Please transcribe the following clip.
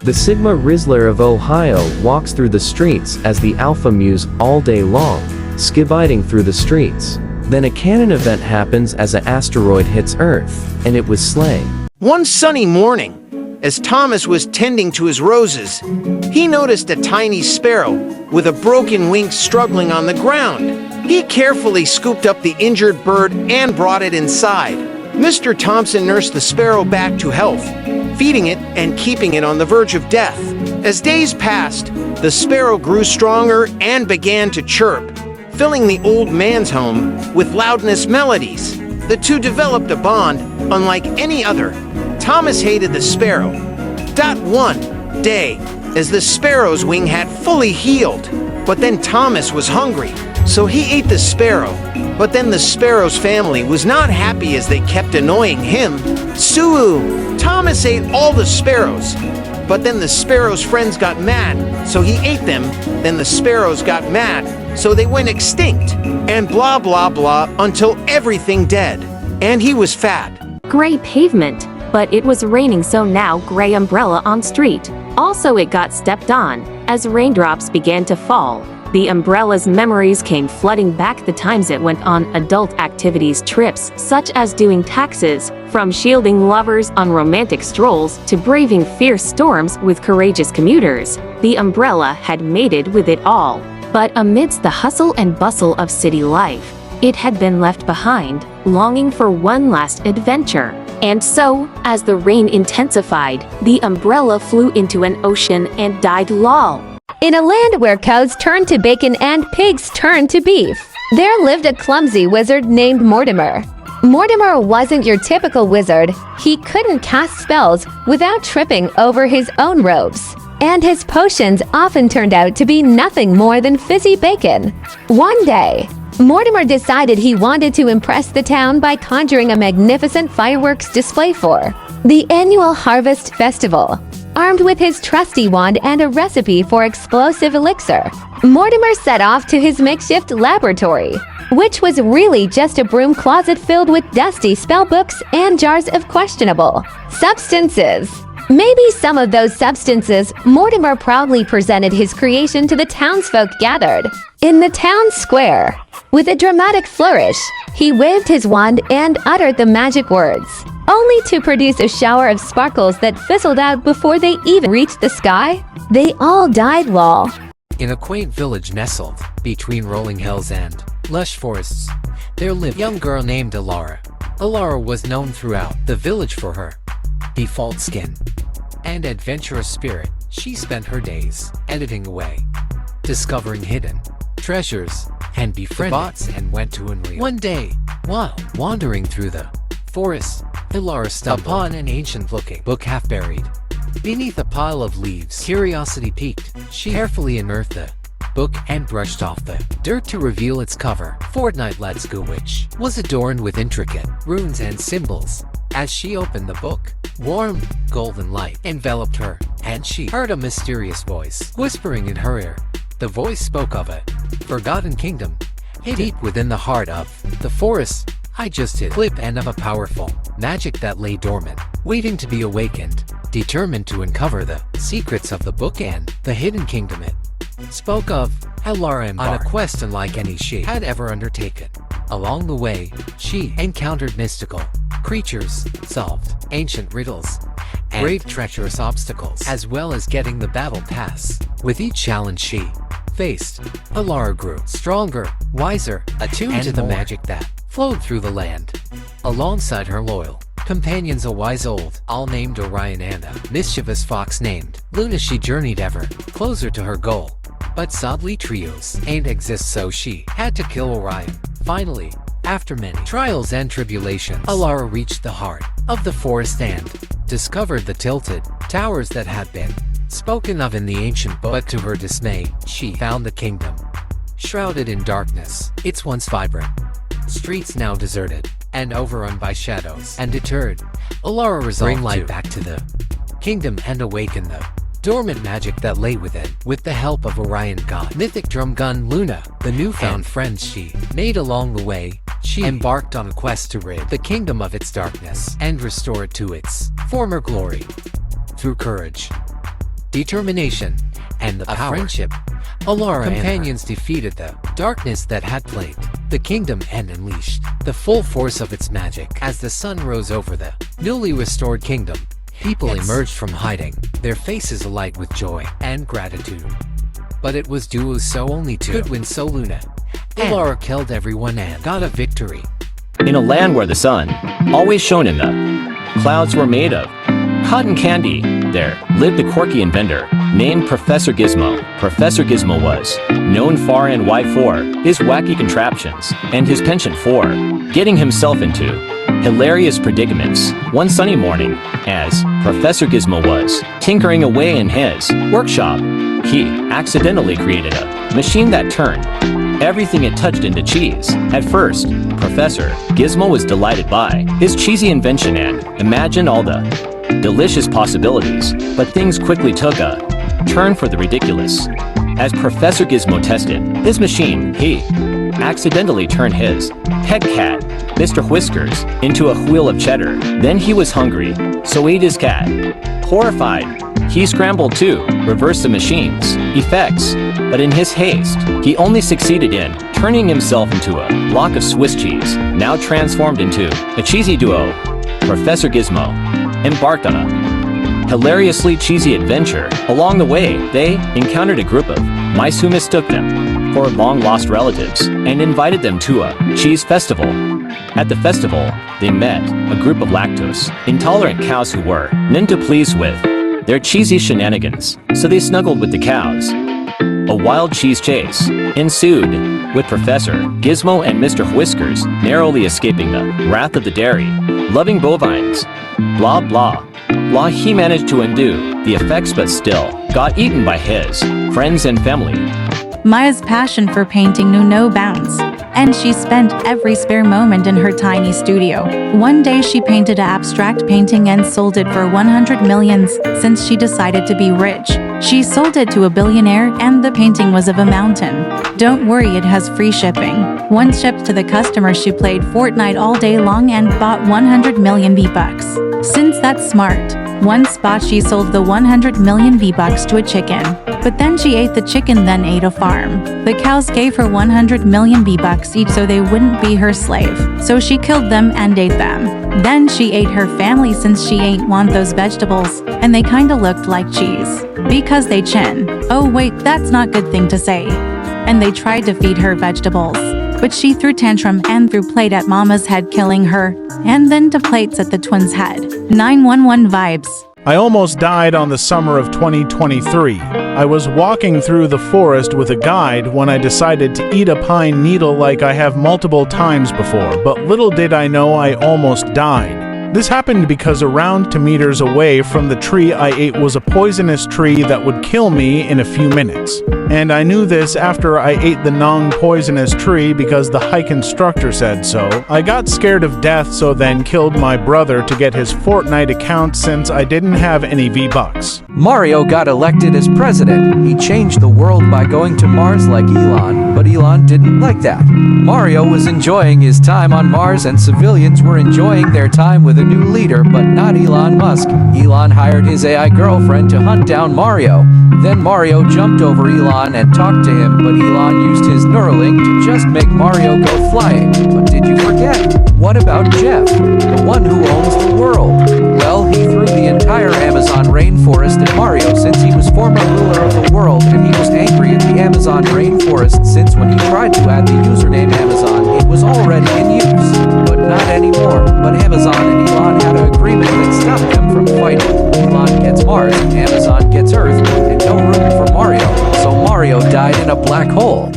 The Sigma Rizzler of Ohio walks through the streets as the Alpha Muse all day long, skibiting through the streets. Then a canon event happens as an asteroid hits Earth, and it was slain. One sunny morning, as Thomas was tending to his roses, he noticed a tiny sparrow with a broken wing struggling on the ground. He carefully scooped up the injured bird and brought it inside. Mr. Thompson nursed the sparrow back to health, feeding it and keeping it on the verge of death. As days passed, the sparrow grew stronger and began to chirp, filling the old man's home with loudness melodies. The two developed a bond unlike any other. Thomas hated the sparrow. One day, as the sparrow's wing had fully healed, but then Thomas was hungry, so he ate the sparrow. But then the sparrow's family was not happy as they kept annoying him. Su'u! Thomas ate all the sparrows. But then the sparrow's friends got mad, so he ate them. Then the sparrows got mad, so they went extinct. And blah blah blah until everything dead. And he was fat. Gray pavement, but it was raining, so now gray umbrella on street. Also it got stepped on. As raindrops began to fall, the umbrella's memories came flooding back, the times it went on adult activities, trips such as doing taxes, from shielding lovers on romantic strolls to braving fierce storms with courageous commuters. The umbrella had mated with it all. But amidst the hustle and bustle of city life, it had been left behind, longing for one last adventure. And so, as the rain intensified, the umbrella flew into an ocean and died lol. In a land where cows turned to bacon and pigs turned to beef, there lived a clumsy wizard named Mortimer. Mortimer wasn't your typical wizard. He couldn't cast spells without tripping over his own robes. And his potions often turned out to be nothing more than fizzy bacon. One day, Mortimer decided he wanted to impress the town by conjuring a magnificent fireworks display for the annual Harvest Festival. Armed with his trusty wand and a recipe for explosive elixir, Mortimer set off to his makeshift laboratory, which was really just a broom closet filled with dusty spellbooks and jars of questionable substances. Maybe some of those substances. Mortimer proudly presented his creation to the townsfolk gathered in the town square. With a dramatic flourish, he waved his wand and uttered the magic words, only to produce a shower of sparkles that fizzled out before they even reached the sky. They all died lol. In a quaint village nestled between rolling hills and lush forests, there lived a young girl named Alara. Alara was known throughout the village for her default skin and adventurous spirit. She spent her days editing away, discovering hidden treasures, and befriending bots, and went to unreal. One day, while wandering through the forest, Alara stumbled upon an ancient-looking book half buried beneath a pile of leaves. Curiosity piqued. She carefully unearthed the book and brushed off the dirt to reveal its cover. Fortnite Let's Go, which was adorned with intricate runes and symbols. As she opened the book, warm, golden light enveloped her, and she heard a mysterious voice whispering in her ear. The voice spoke of a forgotten kingdom, hid deep within the heart of the forest. I just hit clip and of a powerful magic that lay dormant, waiting to be awakened. Determined to uncover the secrets of the book and the hidden kingdom it spoke of, Alara embarked on a quest unlike any she had ever undertaken. Along the way, she encountered mystical creatures, solved ancient riddles, and braved treacherous obstacles, as well as getting the battle pass. With each challenge she faced, Alara grew stronger, wiser, attuned to the magic that flowed through the land. Alongside her loyal companions, a wise old owl named Orion and a mischievous fox named Luna, she journeyed ever closer to her goal. But sadly, trios ain't exist, so she had to kill Orion. Finally, after many trials and tribulations, Alara reached the heart of the forest and discovered the tilted towers that had been spoken of in the ancient book. But to her dismay, she found the kingdom shrouded in darkness, its once vibrant streets now deserted and overrun by shadows. And deterred, Alara resolved to bring light back to the kingdom and awaken the dormant magic that lay within. With the help of Orion god, mythic drum gun Luna, the newfound friends she made along the way, she embarked on a quest to rid the kingdom of its darkness and restore it to its former glory. Through courage, determination, and the power of friendship. Alara companions defeated the darkness that had plagued the kingdom and unleashed the full force of its magic. As the sun rose over the newly restored kingdom, people emerged from hiding, their faces alight with joy and gratitude. But it was due so only to Goodwin Soluna. Alara killed everyone and got a victory. In a land where the sun always shone in the clouds were made of cotton candy, there lived a quirky inventor named Professor Gizmo. Professor Gizmo was known far and wide for his wacky contraptions and his penchant for getting himself into hilarious predicaments. One sunny morning, as Professor Gizmo was tinkering away in his workshop, he accidentally created a machine that turned everything it touched into cheese. At first, Professor Gizmo was delighted by his cheesy invention and imagined all the delicious possibilities, but things quickly took a turn for the ridiculous. As Professor Gizmo tested his machine, he accidentally turned his pet cat, Mr. Whiskers, into a wheel of cheddar. Then he was hungry, so ate his cat. Horrified, he scrambled to reverse the machine's effects, but in his haste, he only succeeded in turning himself into a block of Swiss cheese, now transformed into a cheesy duo. Professor Gizmo embarked on a hilariously cheesy adventure. Along the way, they encountered a group of mice who mistook them for long-lost relatives and invited them to a cheese festival. At the festival, they met a group of lactose-intolerant cows who were none too pleased with their cheesy shenanigans, so they snuggled with the cows. A wild cheese chase ensued, with Professor Gizmo and Mr. Whiskers narrowly escaping the wrath of the dairy-loving bovines. Blah blah blah, he managed to undo the effects but still got eaten by his friends and family. Maya's passion for painting knew no bounds, and she spent every spare moment in her tiny studio. One day she painted an abstract painting and sold it for 100 millions. Since she decided to be rich, she sold it to a billionaire, and the painting was of a mountain. Don't worry, it has free shipping. Once shipped to the customer, she played Fortnite all day long and bought 100 million V-Bucks. Since that's smart, one spot she sold the 100 million V-Bucks to a chicken. But then she ate the chicken, then ate a farm. The cows gave her 100 million V-Bucks each so they wouldn't be her slave. So she killed them and ate them. Then she ate her family since she ain't want those vegetables, and they kinda looked like cheese. Because they chin. Oh wait, that's not good thing to say. And they tried to feed her vegetables. But she threw tantrum and threw plate at Mama's head, killing her, and then to plates at the twins' head. 911 vibes. I almost died on the summer of 2023. I was walking through the forest with a guide when I decided to eat a pine needle like I have multiple times before, but little did I know I almost died. This happened because around 2 meters away from the tree I ate was a poisonous tree that would kill me in a few minutes. And I knew this after I ate the non-poisonous tree because the hike instructor said so. I got scared of death, so then killed my brother to get his Fortnite account since I didn't have any V-Bucks. Mario got elected as president. He changed the world by going to Mars like Elon, but Elon didn't like that. Mario was enjoying his time on Mars and civilians were enjoying their time with a new leader, but not Elon Musk. Elon hired his AI girlfriend to hunt down Mario. Then Mario jumped over Elon and talked to him, but Elon used his Neuralink to just make Mario go flying. But did you forget? What about Jeff, the one who owns the world? Well, he threw the entire Amazon rainforest at Mario since he was former ruler of the world, and he was angry at the Amazon rainforest since when he tried to add the username Amazon, it was already in use. But not anymore. But Amazon and Elon had an agreement that stopped them from fighting. Elon gets Mars, Amazon gets Earth, and no room for Mario. So Mario died in a black hole.